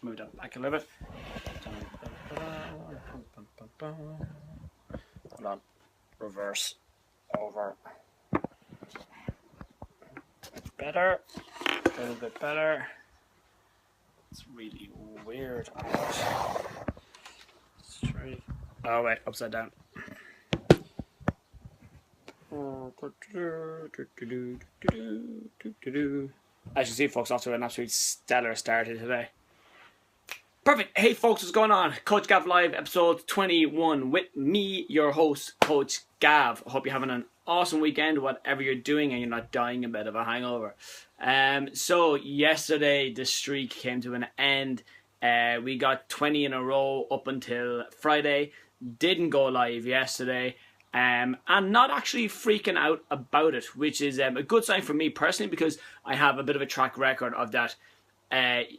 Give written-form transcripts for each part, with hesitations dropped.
move that back a little bit. Hold on. Reverse. Over. Better. A little bit better. It's really weird. Straight. Oh wait, upside down. As you see, folks, off to an absolute stellar start today. Perfect. Hey folks, what's going on? Coach Gav Live, episode 21 with me, your host, Coach Gav. I hope you're having an awesome weekend, whatever you're doing, and you're not dying a bit of a hangover. So yesterday the streak came to an end. We got 20 in a row up until Friday. Didn't go live yesterday. And not actually freaking out about it, which is a good sign for me personally, because I have a bit of a track record of that.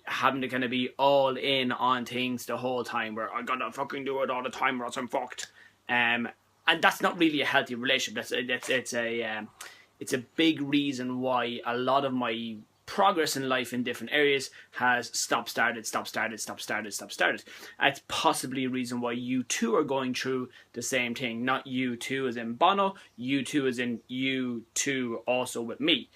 Having to kind of be all in on things the whole time, where I gotta fucking do it all the time or else I'm fucked. And that's not really a healthy relationship. It's a big reason why a lot of my progress in life in different areas has stop-started. It's possibly a reason why you too are going through the same thing. Not you too as in Bono, you too as in you too also with me.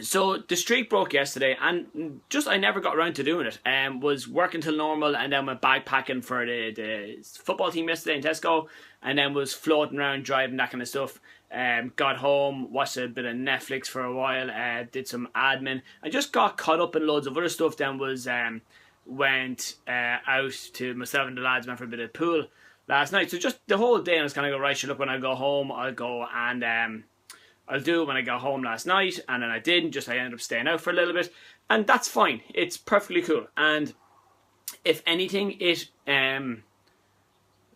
So the streak broke yesterday, and just I never got around to doing it. Was working till normal, and then went backpacking for the football team yesterday in Tesco, and then was floating around, driving, that kind of stuff. Got home, watched a bit of Netflix for a while, did some admin. I just got caught up in loads of other stuff. Then was went out to myself and the lads, went for a bit of pool last night. So just the whole day, I was kind of go, right, sure, look, when I go home, I'll go and I'll do it when I got home last night, and then I didn't. I ended up staying out for a little bit, and that's fine. It's perfectly cool. And if anything, it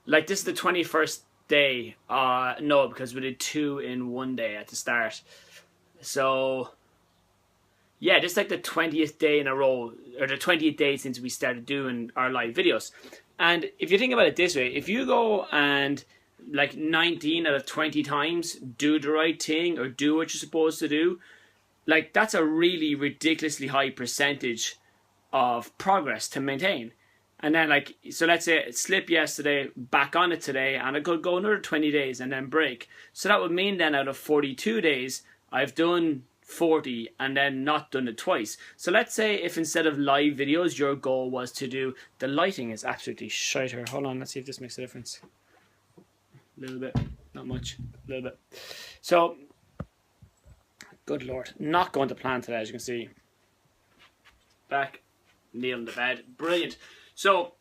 like this is the 21st day. No, because we did 2 in one day at the start. So yeah, this is like the 20th day in a row, or the 20th day since we started doing our live videos. And if you think about it this way, if you go and like 19 out of 20 times do the right thing or do what you're supposed to do, like that's a really ridiculously high percentage of progress to maintain. And then like, so let's say it slipped yesterday, back on it today, and I could go another 20 days and then break. So that would mean then out of 42 days I've done 40 and then not done it twice. So let's say if instead of live videos your goal was to do, the lighting is absolutely shite here. Hold on, let's see if this makes a difference. A little bit, not much, a little bit. So, good lord, not going to plan today, as you can see. Back, kneel in the bed, brilliant. So,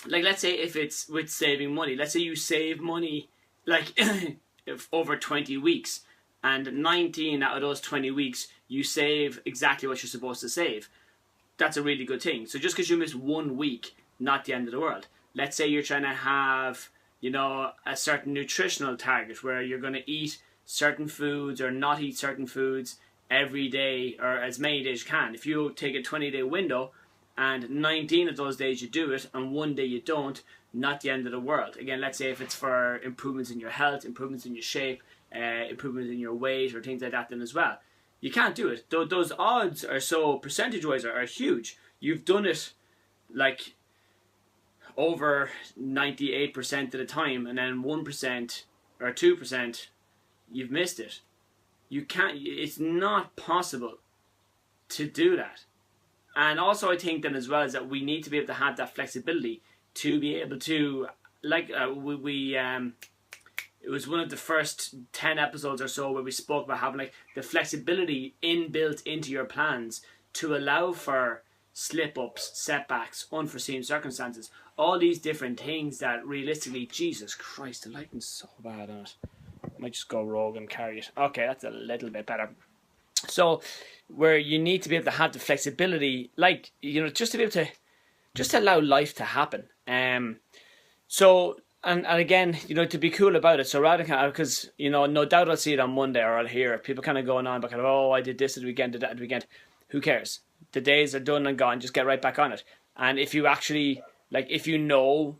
like, let's say if it's with saving money, let's say you save money, like, over 20 weeks, and 19 out of those 20 weeks, you save exactly what you're supposed to save. That's a really good thing. So just because you miss 1 week, not the end of the world. Let's say you're trying to have, you know, a certain nutritional target where you're going to eat certain foods or not eat certain foods every day or as many days you can. If you take a 20-day window and 19 of those days you do it and 1 day you don't, not the end of the world. Again, let's say if it's for improvements in your health, improvements in your shape, improvements in your weight or things like that then as well. You can't do it. Those odds are so, percentage-wise, are huge. You've done it like over 98% of the time, and then 1% or 2% you've missed it. You can't, it's not possible to do that. And also I think then as well is that we need to be able to have that flexibility to be able to, like it was one of the first 10 episodes or so where we spoke about having like the flexibility inbuilt into your plans to allow for slip-ups, setbacks, unforeseen circumstances, all these different things that realistically, Jesus Christ, the lighting's so bad on it. I might just go rogue and carry it. Okay, that's a little bit better. So, where you need to be able to have the flexibility, like, you know, just to be able to, just to allow life to happen. So, and again, you know, to be cool about it. So rather than, because, you know, no doubt I'll see it on Monday or I'll hear it. People kind of going on, but kind of, oh, I did this at the weekend, did that at the weekend. Who cares? The days are done and gone. Just get right back on it. And if you actually, like, if you know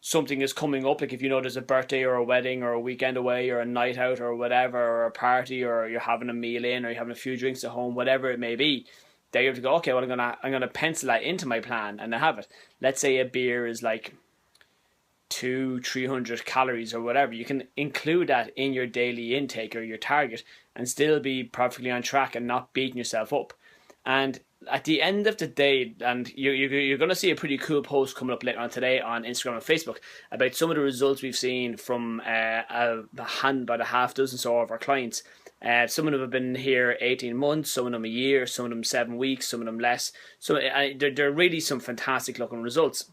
something is coming up, like if you know there's a birthday or a wedding or a weekend away or a night out or whatever, or a party, or you're having a meal in, or you're having a few drinks at home, whatever it may be, There you have to go, okay, well, I'm gonna pencil that into my plan and I have it. Let's say a beer is like 200-300 calories or whatever. You can include that in your daily intake or your target and still be perfectly on track and not beating yourself up. And at the end of the day, and you're going to see a pretty cool post coming up later on today on Instagram and Facebook about some of the results we've seen from about a half dozen so of our clients. Some of them have been here 18 months, some of them a year, some of them 7 weeks, some of them less. So they're really some fantastic looking results.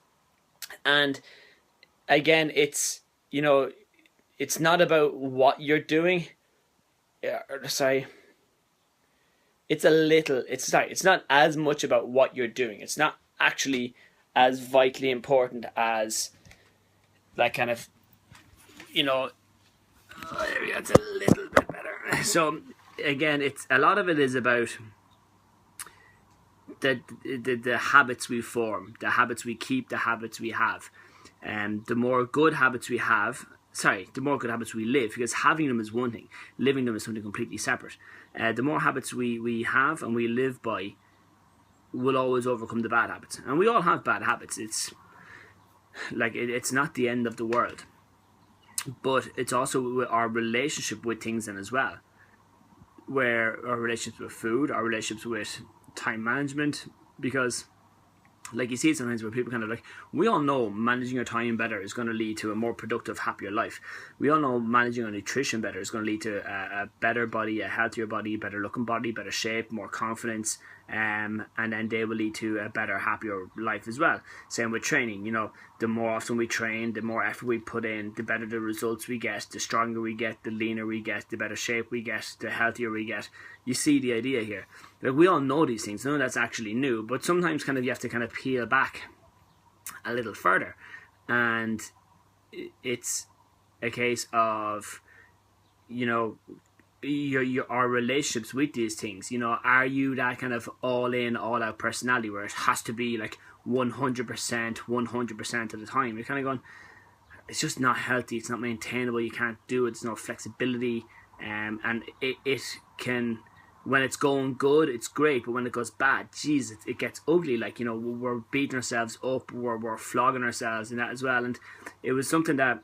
And again, it's not about what you're doing. It's not as much about what you're doing. It's not actually as vitally important as like kind of, that's a little bit better. So again, it's a lot of it is about the habits we form, the habits we keep, the habits we have. The more good habits we have, the more good habits we live, because having them is one thing, living them is something completely separate. The more habits we have and we live by will always overcome the bad habits. And we all have bad habits. It's like, it's not the end of the world. But it's also our relationship with things then as well. Where our relationships with food, our relationships with time management, because like you see it sometimes where people kind of like, we all know managing your time better is going to lead to a more productive, happier life. We all know managing our nutrition better is going to lead to a better body, a healthier body, better looking body, better shape, more confidence, and then they will lead to a better, happier life as well. Same with training. The more often we train, the more effort we put in, the better the results we get, the stronger we get, the leaner we get, the better shape we get, the healthier we get. You see the idea here. Like, we all know these things. None of that's actually new, but sometimes kind of you have to kind of peel back a little further, and it's a case of our relationships with these things. Are you that kind of all in, all out personality where it has to be like 100% of the time? You're kind of going, it's just not healthy, it's not maintainable, you can't do it, there's no flexibility, and it can, when it's going good, it's great, but when it goes bad, geez, it gets ugly. Like, we're beating ourselves up, we're flogging ourselves in that as well. And it was something that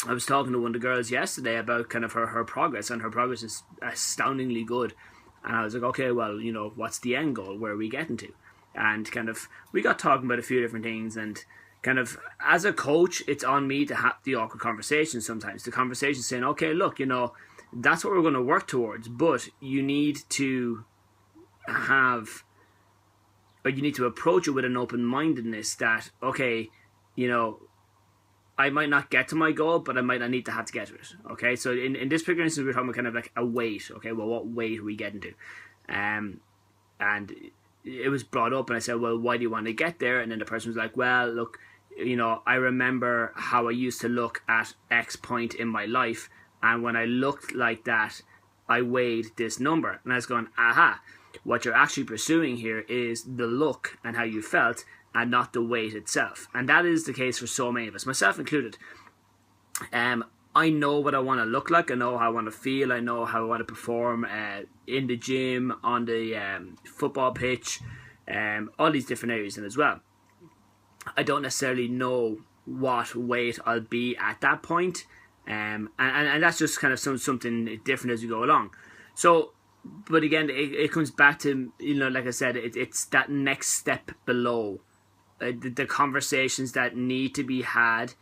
I was talking to one of the girls yesterday about, kind of her progress, and her progress is astoundingly good. And I was like, okay, well, what's the end goal? Where are we getting to? And kind of, we got talking about a few different things, and kind of, as a coach, it's on me to have the awkward conversation sometimes. The conversation saying, okay, look, that's what we're going to work towards, but you need to approach it with an open-mindedness that, okay, I might not get to my goal, but I might not need to have to get to it. Okay, so in this particular instance, we're talking about kind of like a weight. Okay, well, what weight are we getting to? And it was brought up, and I said, well, why do you want to get there? And then the person was like, well, look, I remember how I used to look at X point in my life, and when I looked like that, I weighed this number. And I was going, aha, what you're actually pursuing here is the look and how you felt, and not the weight itself. And that is the case for so many of us, myself included. I know what I want to look like, I know how I want to feel, I know how I want to perform in the gym, on the football pitch, all these different areas in as well. I don't necessarily know what weight I'll be at that point. And that's just kind of something different as you go along. So, but again, it comes back to, like I said, it's that next step below, the conversations that need to be had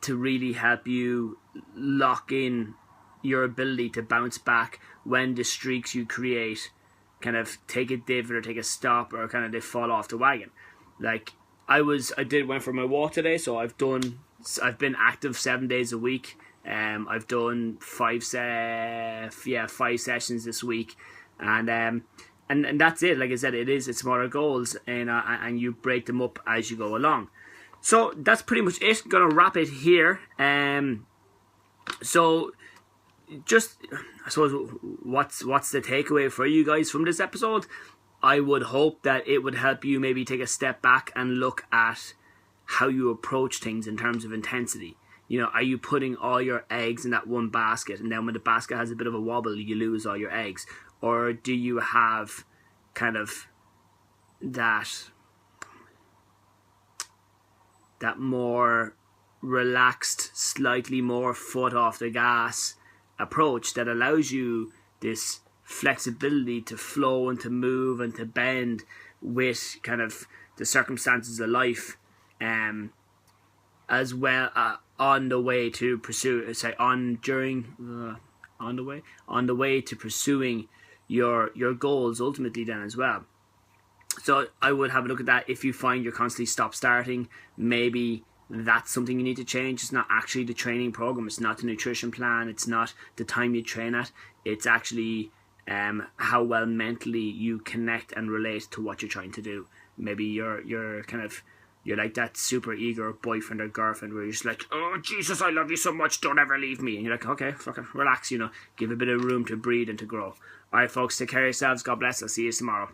to really help you lock in your ability to bounce back when the streaks you create kind of take a divot or take a stop, or kind of they fall off the wagon. Like, I went for my walk today, so I've been active 7 days a week. I've done 5 sessions this week, and that's it. Like I said, it's smaller goals, and you break them up as you go along. So that's pretty much it. I'm gonna wrap it here. So just, I suppose, what's the takeaway for you guys from this episode? I would hope that it would help you maybe take a step back and look at how you approach things in terms of intensity. Are you putting all your eggs in that one basket, and then when the basket has a bit of a wobble, you lose all your eggs? Or do you have kind of that more relaxed, slightly more foot off the gas approach that allows you this flexibility to flow and to move and to bend with kind of the circumstances of life, as well, on the way to pursue, on the way to pursuing your goals ultimately then as well. So I would have a look at that. If you find you're constantly stop starting, maybe that's something you need to change. It's not actually the training program, it's not the nutrition plan, it's not the time you train at, it's actually how well mentally you connect and relate to what you're trying to do. Maybe you're like that super eager boyfriend or girlfriend where you're just like, oh Jesus, I love you so much, don't ever leave me. And you're like, okay, fucking relax, give a bit of room to breathe and to grow. Alright folks, take care of yourselves, God bless, I'll see you tomorrow.